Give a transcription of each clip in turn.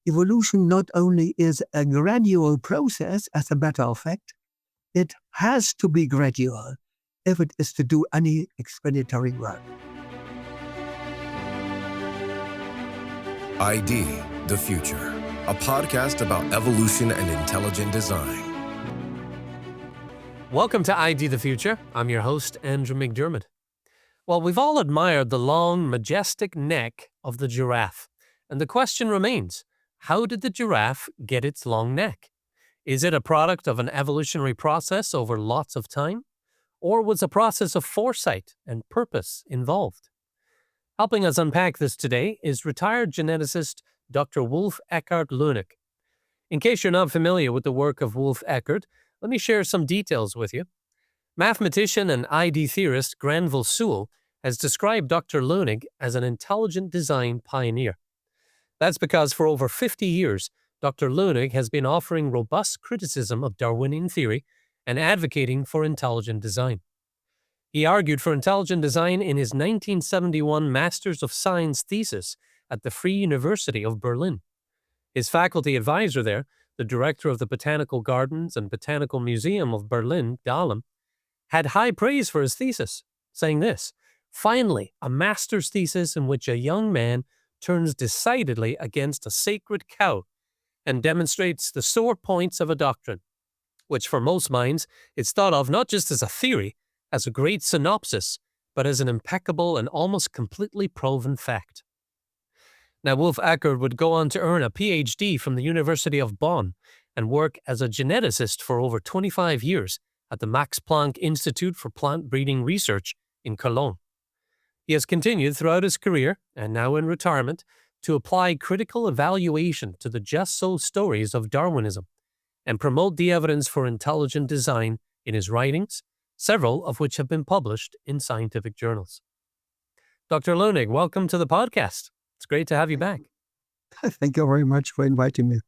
evolution not only is a gradual process, as a matter of fact, it has to be gradual if it is to do any explanatory work. ID the Future, a podcast about evolution and intelligent design. Welcome to ID the Future. I'm your host, Andrew McDermott. Well, we've all admired the long, majestic neck of the giraffe. And the question remains, how did the giraffe get its long neck? Is it a product of an evolutionary process over lots of time? Or was a process of foresight and purpose involved? Helping us unpack this today is retired geneticist Dr. Wolf-Ekkehard Lönnig. In case you're not familiar with the work of Wolf-Ekkehard, let me share some details with you. Mathematician and ID theorist Granville Sewell has described Dr. Lönnig as an intelligent design pioneer. That's because for over 50 years, Dr. Lönnig has been offering robust criticism of Darwinian theory and advocating for intelligent design. He argued for intelligent design in his 1971 Masters of Science thesis at the Free University of Berlin. His faculty advisor there, the director of the Botanical Gardens and Botanical Museum of Berlin, Dahlem, had high praise for his thesis, saying this, "Finally, a master's thesis in which a young man turns decidedly against a sacred cow and demonstrates the sore points of a doctrine, which for most minds is thought of not just as a theory, as a great synopsis, but as an impeccable and almost completely proven fact." Now, Wolf-Ekkehard would go on to earn a PhD from the University of Bonn and work as a geneticist for over 25 years at the Max Planck Institute for Plant Breeding Research in Cologne. He has continued throughout his career, and now in retirement, to apply critical evaluation to the just-so stories of Darwinism and promote the evidence for intelligent design in his writings, several of which have been published in scientific journals. Dr. Lönnig, welcome to the podcast. It's great to have you back. Thank you very much for inviting me.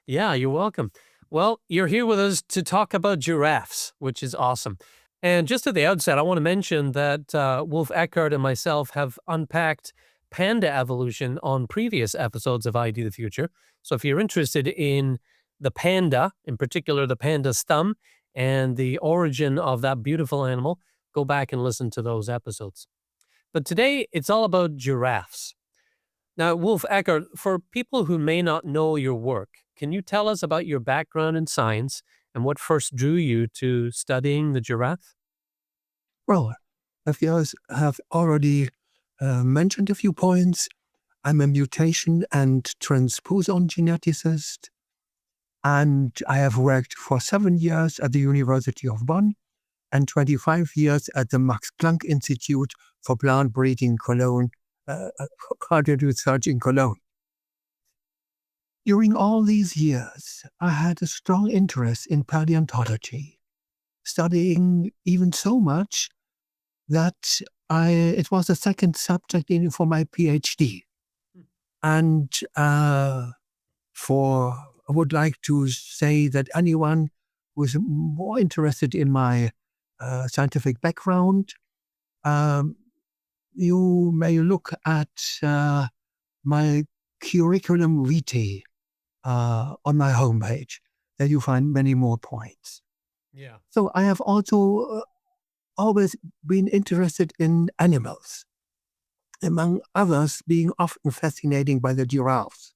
Yeah, you're welcome. Well, you're here with us to talk about giraffes, which is awesome. And just at the outset, I want to mention that Wolf-Ekkehard and myself have unpacked panda evolution on previous episodes of ID the Future. So if you're interested in the panda, in particular the panda's thumb, and the origin of that beautiful animal, go back and listen to those episodes. But today, it's all about giraffes. Now, Wolf-Ekkehard, for people who may not know your work, can you tell us about your background in science and what first drew you to studying the giraffe? Well, as you have already mentioned a few points, I'm a mutation and transposon geneticist, and I have worked for 7 years at the University of Bonn and 25 years at the Max Planck Institute for Plant Breeding Cologne, research in Cologne. During all these years, I had a strong interest in paleontology, studying even so much that it was a second subject for my PhD. And I would like to say that anyone who is more interested in my scientific background, you may look at my curriculum vitae on my homepage. There you find many more points. Yeah. So I have also always been interested in animals, among others being often fascinating by the giraffes.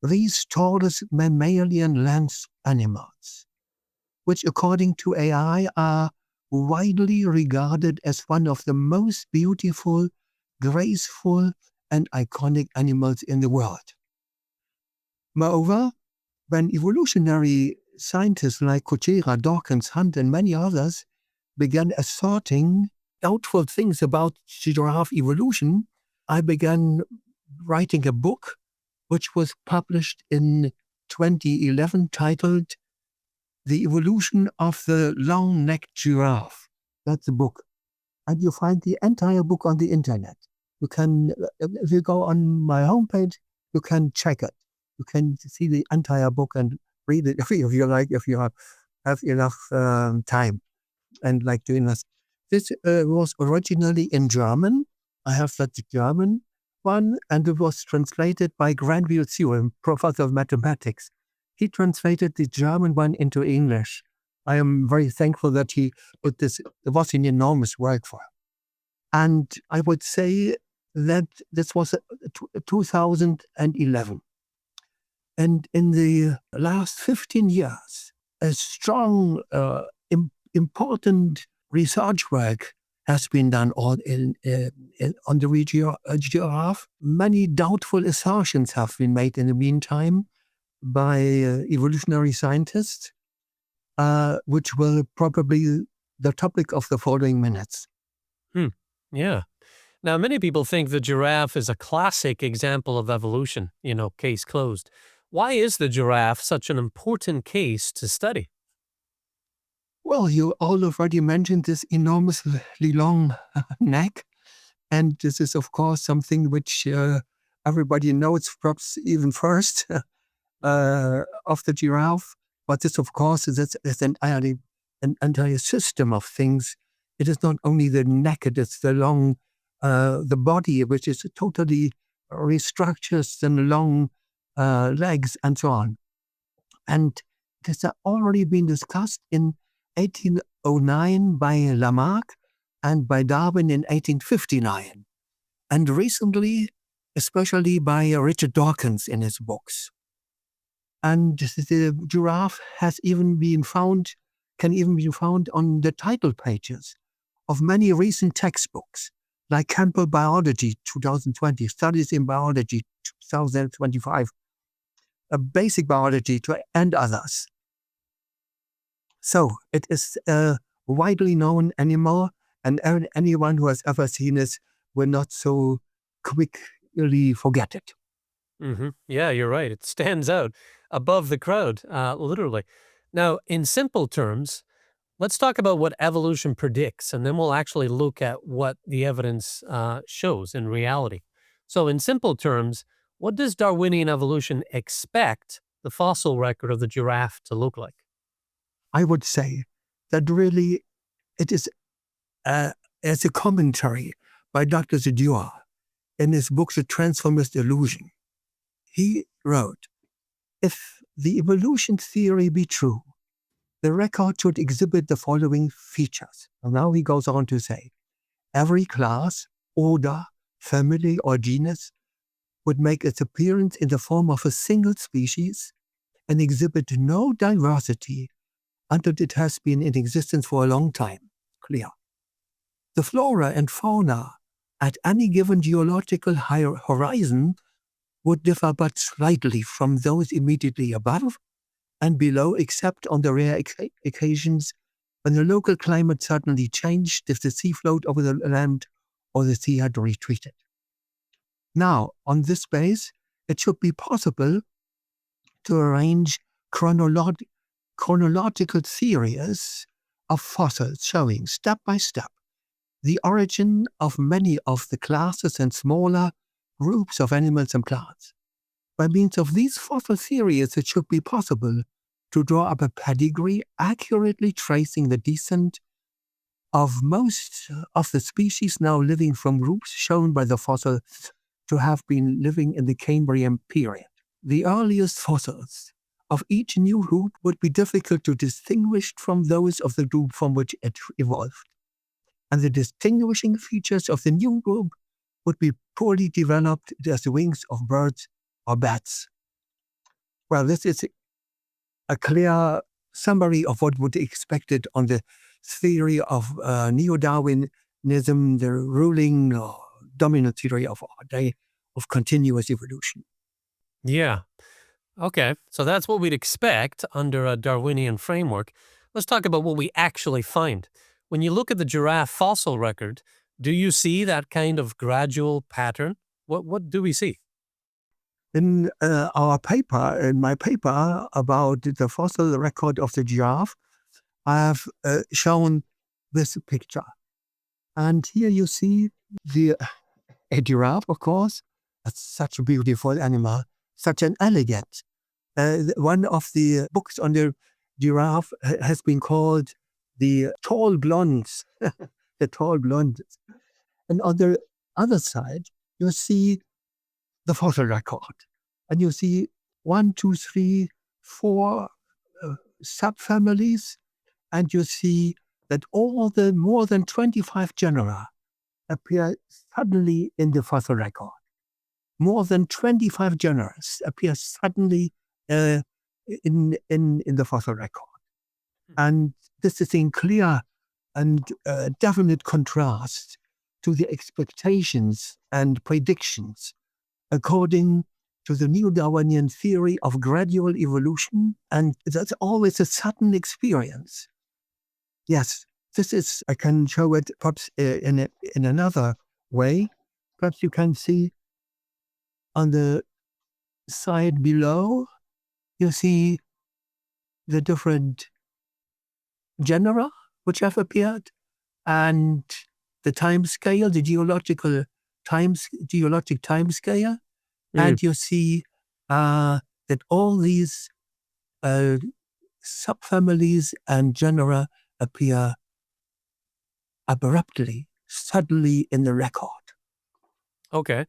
These tallest mammalian land animals, which according to AI are widely regarded as one of the most beautiful, graceful, and iconic animals in the world. Moreover, when evolutionary scientists like Kuchera, Dawkins, Hunt, and many others began asserting doubtful things about giraffe evolution, I began writing a book which was published in 2011 titled The Evolution of the Long-Necked Giraffe. That's the book. And you find the entire book on the internet. You can, if you go on my homepage, you can check it. You can see the entire book and read it if you like, if you have enough time and like doing this. This was originally in German. I have that German one, and it was translated by gradual theorem, professor of mathematics. He translated the German one into English. I am very thankful that he put this. It was an enormous work for him. And I would say that this was 2011. And in the last 15 years, a strong, important research work has been done on the giraffe. Many doubtful assertions have been made in the meantime by evolutionary scientists, which will probably be the topic of the following minutes. Yeah. Now, many people think the giraffe is a classic example of evolution, case closed. Why is the giraffe such an important case to study? Well, you all already mentioned this enormously long neck. And this is, of course, something which everybody knows perhaps even first of the giraffe. But this, of course, is an entire system of things. It is not only the neck, it is the body, which is totally restructured, and long legs and so on. And this has already been discussed in 1809 by Lamarck and by Darwin in 1859. And recently, especially by Richard Dawkins in his books. And the giraffe can even be found on the title pages of many recent textbooks, like Campbell Biology 2020, Studies in Biology 2025, Basic Biology, and others. So it is a widely known animal, and anyone who has ever seen it will not so quickly forget it. Mm-hmm. Yeah, you're right. It stands out above the crowd, literally. Now, in simple terms, let's talk about what evolution predicts, and then we'll actually look at what the evidence shows in reality. So, in simple terms, what does Darwinian evolution expect the fossil record of the giraffe to look like? I would say that really it is as a commentary by Dr. Zadua in his book, The Transformist Illusion. He wrote, if the evolution theory be true, the record should exhibit the following features. And now he goes on to say, every class, order, family, or genus would make its appearance in the form of a single species and exhibit no diversity until it has been in existence for a long time. Clear. The flora and fauna at any given geological horizon would differ but slightly from those immediately above and below, except on the rare occasions when the local climate suddenly changed if the sea flowed over the land or the sea had retreated. Now, on this base, it should be possible to arrange chronological series of fossils showing step by step the origin of many of the classes and smaller groups of animals and plants. By means of these fossil series, it should be possible to draw up a pedigree accurately tracing the descent of most of the species now living from groups shown by the fossil to have been living in the Cambrian period. The earliest fossils of each new group would be difficult to distinguish from those of the group from which it evolved. And the distinguishing features of the new group would be poorly developed as the wings of birds or bats. Well, this is a clear summary of what would be expected on the theory of neo-Darwinism, the ruling dominant theory of our day of continuous evolution. Yeah. Okay, so that's what we'd expect under a Darwinian framework. Let's talk about what we actually find. When you look at the giraffe fossil record, do you see that kind of gradual pattern? What do we see? In my paper about the fossil record of the giraffe, I have shown this picture. And here you see a giraffe, of course. That's such a beautiful animal, such an elegant. One of the books on the giraffe has been called The Tall Blondes. The Tall Blondes. And on the other side, you see the fossil record. And you see 1, 2, 3, 4 subfamilies, and you see that all the more than 25 genera appear suddenly in the fossil record. More than 25 genera appear suddenly in the fossil record. And this is in clear and definite contrast to the expectations and predictions according to the neo-Darwinian theory of gradual evolution, and that's always a sudden experience. Yes, this is, I can show it perhaps in another way. Perhaps you can see on the side below, you see the different genera which have appeared and the time scale, the geologic time scale. And you see that all these subfamilies and genera appear abruptly, suddenly in the record. Okay.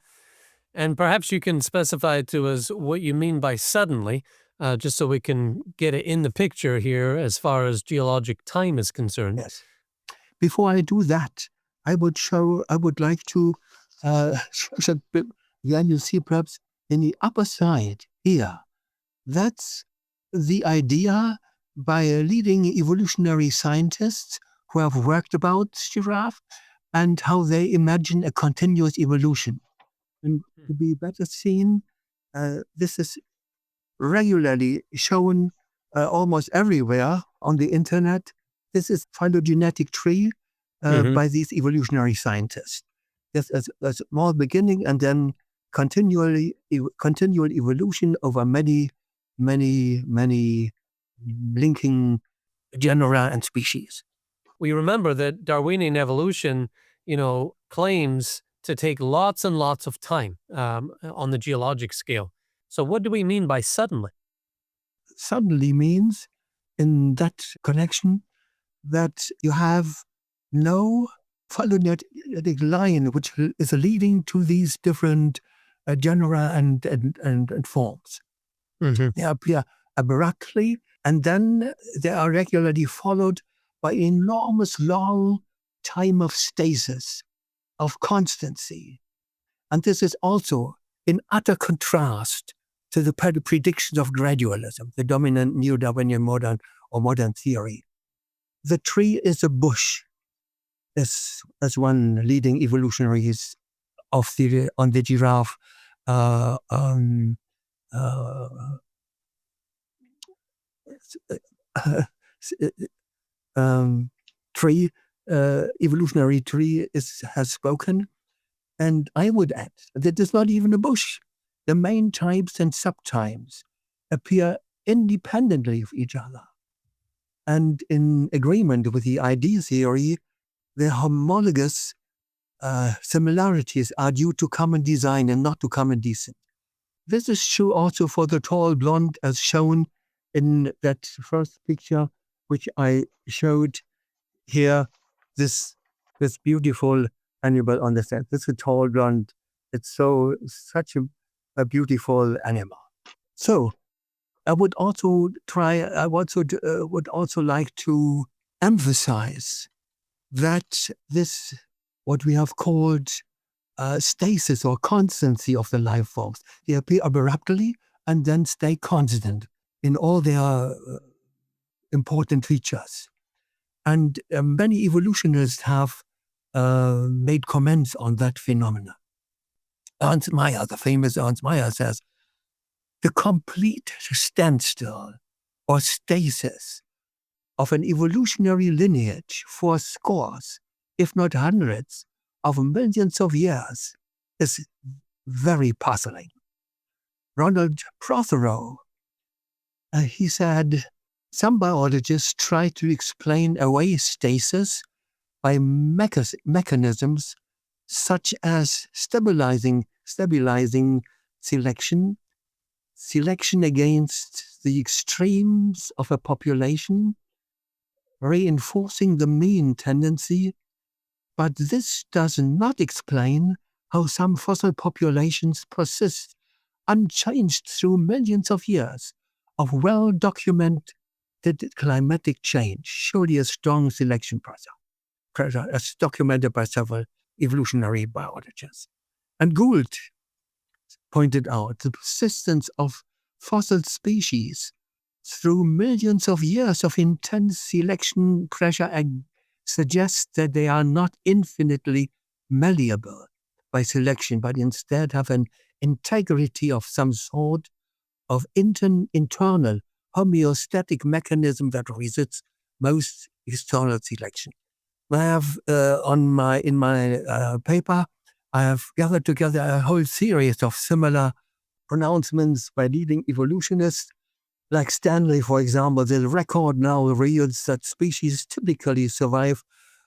And perhaps you can specify to us what you mean by suddenly, just so we can get it in the picture here as far as geologic time is concerned. Yes. Before I do that, I would like to then you see perhaps in the upper side here, that's the idea by leading evolutionary scientists who have worked about giraffe and how they imagine a continuous evolution. And to be better seen, this is regularly shown almost everywhere on the internet. This is phylogenetic tree by these evolutionary scientists. There's a small beginning and then continual evolution over many linking genera and species. We remember that Darwinian evolution, claims to take lots and lots of time on the geologic scale. So what do we mean by suddenly? Suddenly means, in that connection, that you have no phylogenetic line which is leading to these different genera and forms. They appear abruptly, and then they are regularly followed by enormous long time of stasis, of constancy. And this is also in utter contrast to the predictions of gradualism, the dominant neo-Darwinian modern theory. The tree is a bush, as one leading evolutionaries on the giraffe evolutionary tree has spoken. And I would add that it's not even a bush. The main types and subtypes appear independently of each other. And in agreement with the ID theory, the homologous similarities are due to common design and not to common descent. This is true also for the tall blonde, as shown in that first picture, which I showed here, this beautiful animal on the set. This is a tall blonde. It's such a beautiful animal. So I would also like to emphasize that this, what we have called stasis or constancy of the life forms, they appear abruptly and then stay constant in all their important features. And many evolutionists have made comments on that phenomenon. Ernst Mayr, the famous Ernst Mayr, says, the complete standstill or stasis of an evolutionary lineage for scores, if not hundreds, of millions of years is very puzzling. Ronald Prothero, he said, some biologists try to explain away stasis by mechanisms such as stabilizing selection against the extremes of a population, reinforcing the mean tendency, but this does not explain how some fossil populations persist unchanged through millions of years of well-documented climatic change, surely a strong selection process, as documented by several evolutionary biologists. And Gould pointed out the persistence of fossil species through millions of years of intense selection pressure and suggests that they are not infinitely malleable by selection, but instead have an integrity of some sort of internal homeostatic mechanism that resists most external selection. I have in my paper, I have gathered together a whole series of similar pronouncements by leading evolutionists, like Stanley, for example. The record now reveals that species typically survive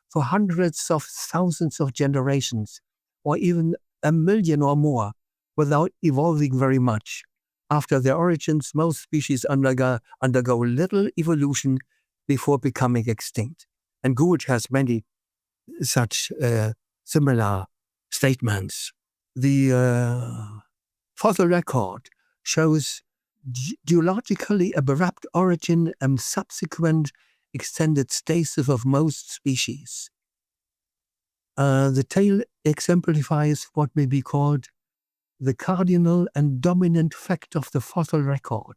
for hundreds of thousands of generations, or even a million or more, without evolving very much. After their origins, most species undergo little evolution before becoming extinct. And Gould has many such similar statements. The fossil record shows geologically abrupt origin and subsequent extended stasis of most species. The tale exemplifies what may be called the cardinal and dominant fact of the fossil record.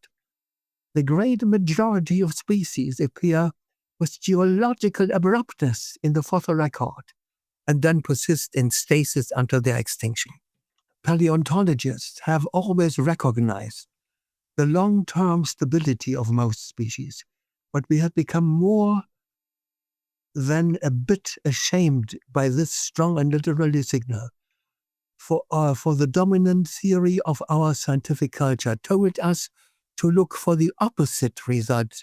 The great majority of species appear with geological abruptness in the fossil record and then persist in stasis until their extinction. Paleontologists have always recognized the long-term stability of most species, but we have become more than a bit ashamed by this strong and literary signal. For the dominant theory of our scientific culture told us to look for the opposite result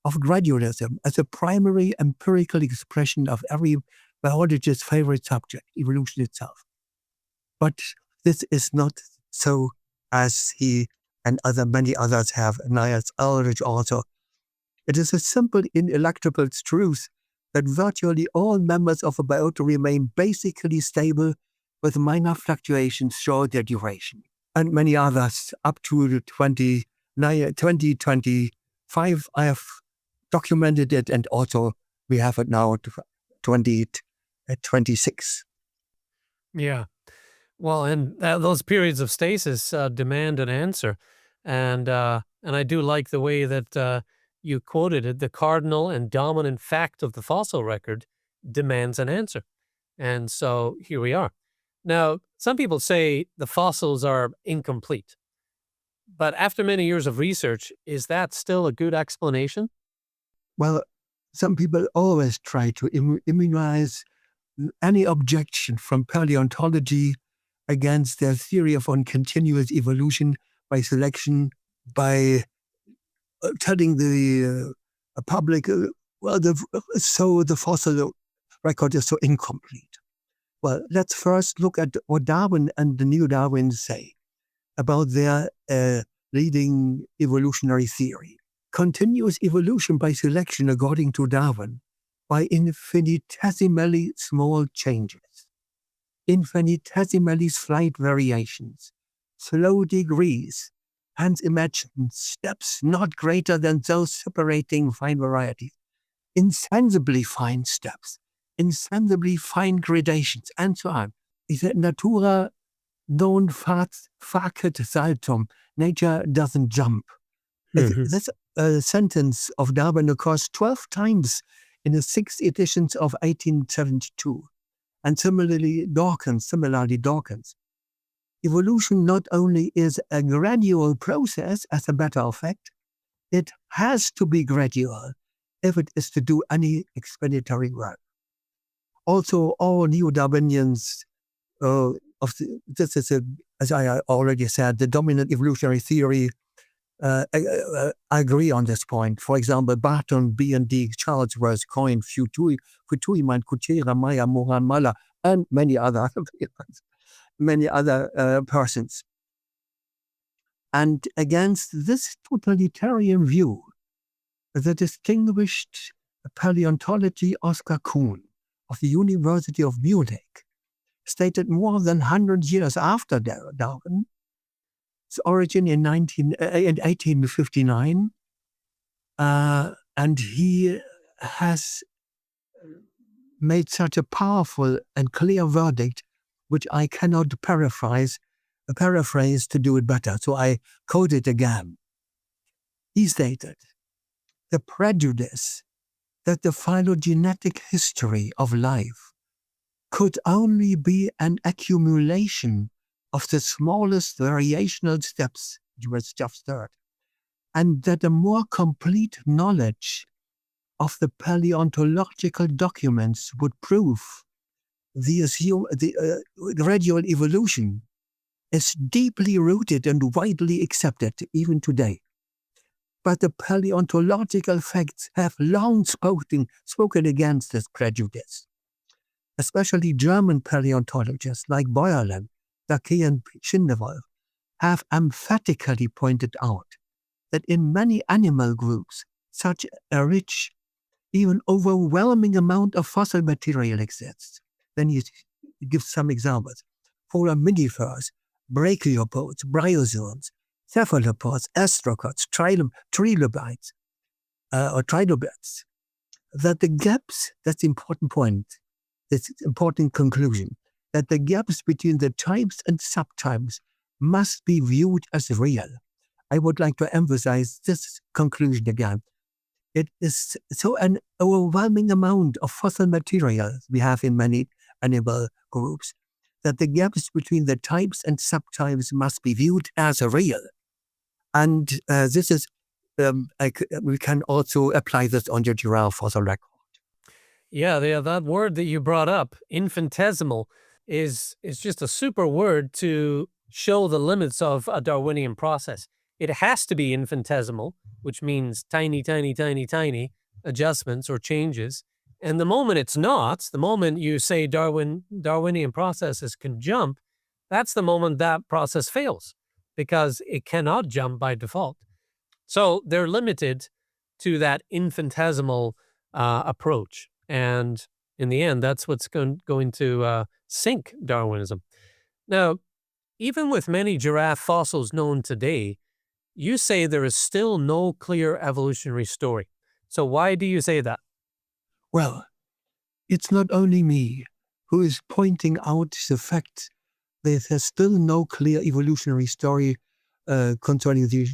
of gradualism as a primary empirical expression of every biologist's favorite subject, evolution itself. But this is not so, as he and many others have, Niels Ulrich also. It is a simple ineluctable truth that virtually all members of a biota remain basically stable with minor fluctuations throughout their duration. And many others up to 2025, I have documented it, and also we have it now 2026. Yeah. Well, and those periods of stasis demand an answer. And I do like the way that you quoted it. The cardinal and dominant fact of the fossil record demands an answer. And so here we are. Now, some people say the fossils are incomplete. But after many years of research, is that still a good explanation? Well, some people always try to immunize any objection from paleontology against their theory of continuous evolution by selection, by telling the public, the fossil record is so incomplete. Well, let's first look at what Darwin and the neo-Darwinians say about their leading evolutionary theory. Continuous evolution by selection, according to Darwin, by infinitesimally small changes, infinitesimally slight variations, slow degrees, hence imagine steps not greater than those separating fine varieties, insensibly fine steps, insensibly fine gradations, and so on. He said, Natura non facet saltum. Nature doesn't jump. This sentence of Darwin occurs 12 times in the 6 editions of 1872. And similarly Dawkins. Evolution not only is a gradual process, as a matter of fact, it has to be gradual if it is to do any explanatory work. Also, all neo-Darwinians, this is, as I already said, the dominant evolutionary theory. I agree on this point. For example, Barton, B&D, Charlesworth, Coyne, Futuiman, Kuchera, Maya, Moran, Mala, and many other persons. And against this totalitarian view, the distinguished paleontology Oscar Kuhn of the University of Munich stated more than 100 years after Darwin, its origin in 1859, and he has made such a powerful and clear verdict, which I cannot paraphrase to do it better. So I quote it again. He stated, "The prejudice that the phylogenetic history of life could only be an accumulation of the smallest variational steps," you was just heard, "and that a more complete knowledge of the paleontological documents would prove the gradual evolution is deeply rooted and widely accepted even today. But the paleontological facts have long spoken against this prejudice. Especially German paleontologists like Beuerlein, Dacquet and Schindewolf have emphatically pointed out that in many animal groups, such a rich, even overwhelming amount of fossil material exists." Then he gives some examples. Foraminifers, brachiopods, bryozoans, cephalopods, astrocots, trilobites, or trilobites. That the gaps, that's the important point, that's the important conclusion, that the gaps between the types and subtypes must be viewed as real. I would like to emphasize this conclusion again. It is so an overwhelming amount of fossil material we have in many animal groups that the gaps between the types and subtypes must be viewed as real. And this is, we can also apply this on your giraffe fossil record. Yeah, that word that you brought up, infinitesimal, is just a super word to show the limits of a Darwinian process. It has to be infinitesimal, which means tiny, tiny, tiny, tiny adjustments or changes. And the moment it's not, the moment you say Darwinian processes can jump, that's the moment that process fails, because it cannot jump by default. So they're limited to that infinitesimal approach. And in the end, that's what's going to sink Darwinism. Now, even with many giraffe fossils known today, you say there is still no clear evolutionary story. So why do you say that? Well, it's not only me who is pointing out the fact that there's still no clear evolutionary story concerning the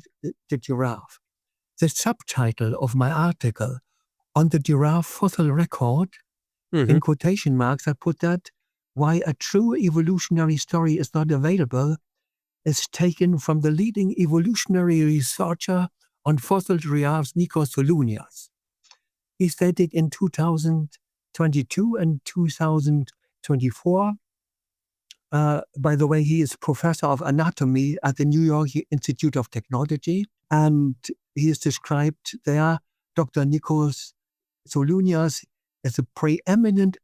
giraffe. The subtitle of my article on the giraffe fossil record, in quotation marks, I put that, "Why a true evolutionary story is not available," is taken from the leading evolutionary researcher on fossil giraffes, Nikos Solonias. He stated in 2022 and 2024, by the way, he is professor of anatomy at the New York Institute of Technology, and he is described there, Dr. Nikos Solonias, as a preeminent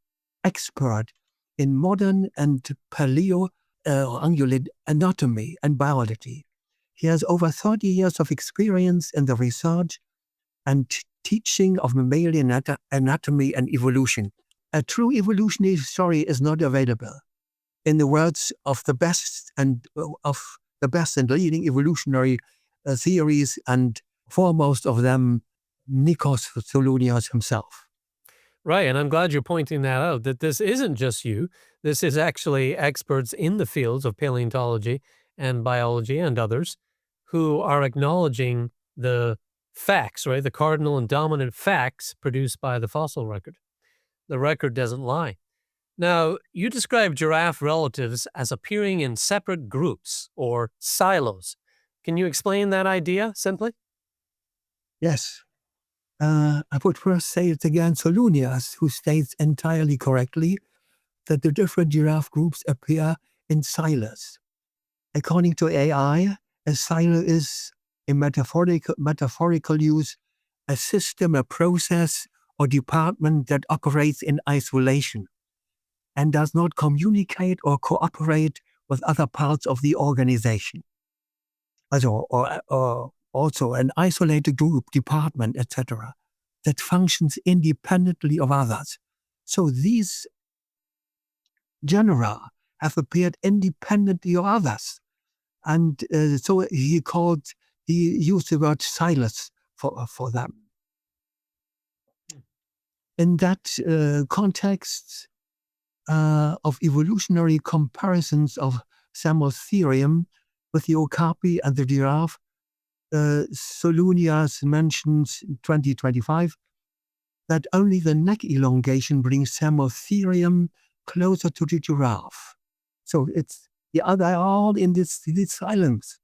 expert in modern and paleo-ungulate anatomy and biology. He has over 30 years of experience in the research and teaching of mammalian anatomy and evolution. A true evolutionary story is not available. In the words of the best and leading evolutionary theories, and foremost of them, Nikos Solonias himself. Right, and I'm glad you're pointing that out, that this isn't just you. This is actually experts in the fields of paleontology and biology and others who are acknowledging the facts, right? The cardinal and dominant facts produced by the fossil record. The record doesn't lie. Now, you describe giraffe relatives as appearing in separate groups or silos. Can you explain that idea simply? Yes. I would first say it again, Solonias, who states entirely correctly that the different giraffe groups appear in silos. According to AI, a silo is, in metaphorical use, a system, a process, or department that operates in isolation and does not communicate or cooperate with other parts of the organization. Or also an isolated group, department, etc., that functions independently of others. So these genera have appeared independently of others. And so he used the word silence for them. In that context of evolutionary comparisons of Samuel's theorem with the okapi and the giraffe, Solunias mentions in 2025 that only the neck elongation brings Samuel's theorem closer to the giraffe. So they are all in this silence.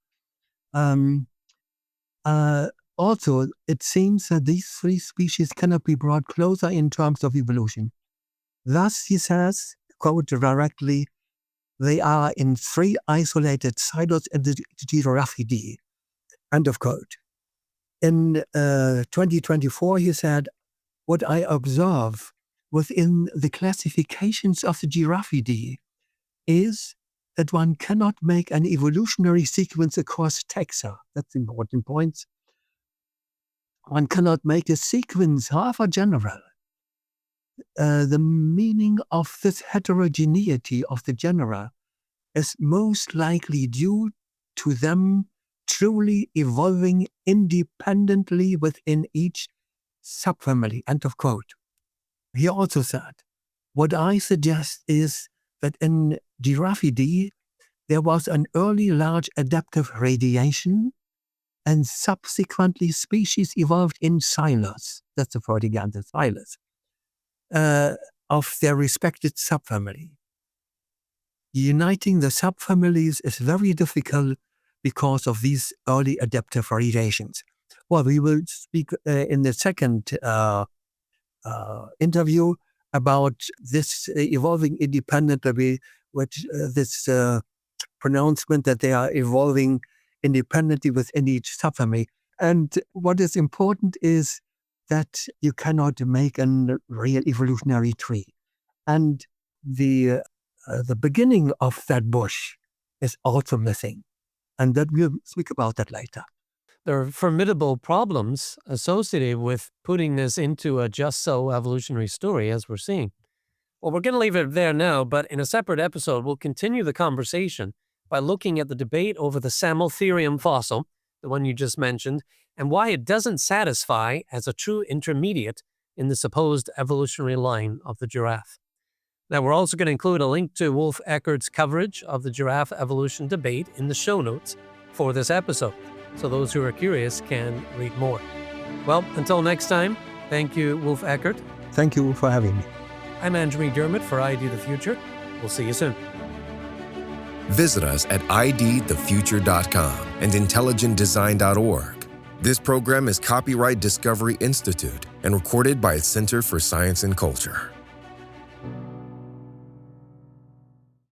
Also, it seems that these three species cannot be brought closer in terms of evolution. Thus, he says, quote directly, they are in three isolated silos in the Giraffidae, end of quote. In 2024, he said, what I observe within the classifications of the Giraffidae is that one cannot make an evolutionary sequence across taxa. That's an important point. One cannot make a sequence, however general. The meaning of this heterogeneity of the genera is most likely due to them truly evolving independently within each subfamily, end of quote. He also said, what I suggest is that in Giraffidae, there was an early large adaptive radiation and subsequently species evolved in silos, that's the word again, the silos, of their respected subfamily. Uniting the subfamilies is very difficult because of these early adaptive radiations. Well, we will speak in the second interview about this evolving independently, which this pronouncement that they are evolving independently within each subfamily. And what is important is that you cannot make a real evolutionary tree. And the beginning of that bush is also missing. And that we'll speak about that later. There are formidable problems associated with putting this into a just so evolutionary story, as we're seeing. Well, we're going to leave it there now, but in a separate episode, we'll continue the conversation by looking at the debate over the Samotherium fossil, the one you just mentioned, and why it doesn't satisfy as a true intermediate in the supposed evolutionary line of the giraffe. Now, we're also going to include a link to Wolf-Ekkehard's coverage of the giraffe evolution debate in the show notes for this episode, so those who are curious can read more. Well, until next time, thank you, Wolf-Ekkehard. Thank you for having me. I'm Andrew McDermott for ID The Future. We'll see you soon. Visit us at idthefuture.com and intelligentdesign.org. This program is copyright Discovery Institute and recorded by its Center for Science and Culture.